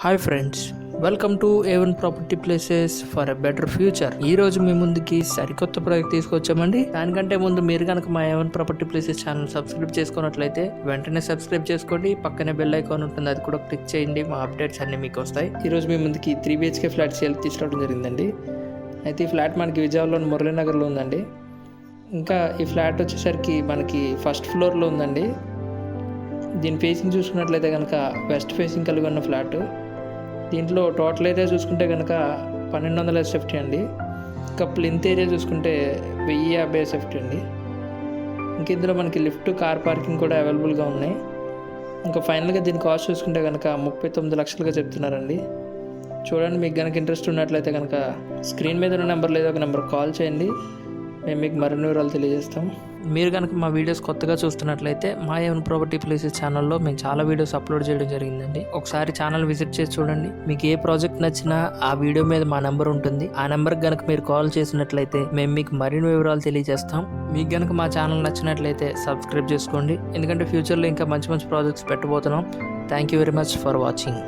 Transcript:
Hi friends, welcome to A1 property places for a better future. ఈ రోజు మీ ముందుకి సరికొత్త ప్రాజెక్ట్ తీసుకొచ్చామండి. దానికంటే ముందు మీరు కనుక మా A1 property places channel subscribe చేసుకున్నట్లయితే వెంటనే సబ్స్క్రైబ్ చేసుకోండి. పక్కనే బెల్ ఐకాన్ ఉంటుంది, అది కూడా క్లిక్ చేయండి. మా అప్డేట్స్ అన్ని మీకు వస్తాయి. ఈ రోజు మీ ముందుకి 3 BHK ఫ్లాట్ సేల్ తీసుకురావడం జరిగిందండి. అయితే ఈ ఫ్లాట్ మనకి విజయవాడలోని మురళీనగర్లో ఉందండి. ఇంకా ఈ ఫ్లాట్ వచ్చేసరికి మనకి ఫస్ట్ ఫ్లోర్లో ఉందండి. దీని ఫేసింగ్ చూసుకున్నట్లయితే కనుక వెస్ట్ ఫేసింగ్ కలిగి ఉన్న ఫ్లాట్. దీంట్లో టోటల్ ఏరియా చూసుకుంటే కనుక 1200 SFT అండి. ఇంకా ప్లింత్ ఏరియా చూసుకుంటే 1050 SFT అండి. ఇంక ఇందులో మనకి లిఫ్ట్, కార్ పార్కింగ్ కూడా అవైలబుల్గా ఉన్నాయి. ఇంకా ఫైనల్గా దీని కాస్ట్ చూసుకుంటే కనుక 39 లక్షలుగా చెప్తున్నారండి. చూడండి, మీకు కనుక ఇంట్రెస్ట్ ఉన్నట్లయితే కనుక స్క్రీన్ మీద ఉన్న నెంబర్ లేదా ఒక నెంబర్ కాల్ చేయండి. మేము మీకు మరిన్ని వివరాలు తెలియజేస్తాం. మీరు కనుక మా వీడియోస్ కొత్తగా చూస్తున్నట్లయితే మా ఏవన్ ప్రాపర్టీ ప్లేసెస్ ఛానల్లో మేము చాలా వీడియోస్ అప్లోడ్ చేయడం జరిగిందండి. ఒకసారి ఛానల్ విజిట్ చేసి చూడండి. మీకు ఏ ప్రాజెక్ట్ నచ్చినా ఆ వీడియో మీద మా నెంబర్ ఉంటుంది. ఆ నెంబర్కి కనుక మీరు కాల్ చేసినట్లయితే మేము మీకు మరిన్ని వివరాలు తెలియజేస్తాం. మీకు కనుక మా ఛానల్ నచ్చినట్లయితే సబ్స్క్రైబ్ చేసుకోండి, ఎందుకంటే ఫ్యూచర్లో ఇంకా మంచి మంచి ప్రాజెక్ట్స్ పెట్టబోతున్నాం. Thank you very much for watching.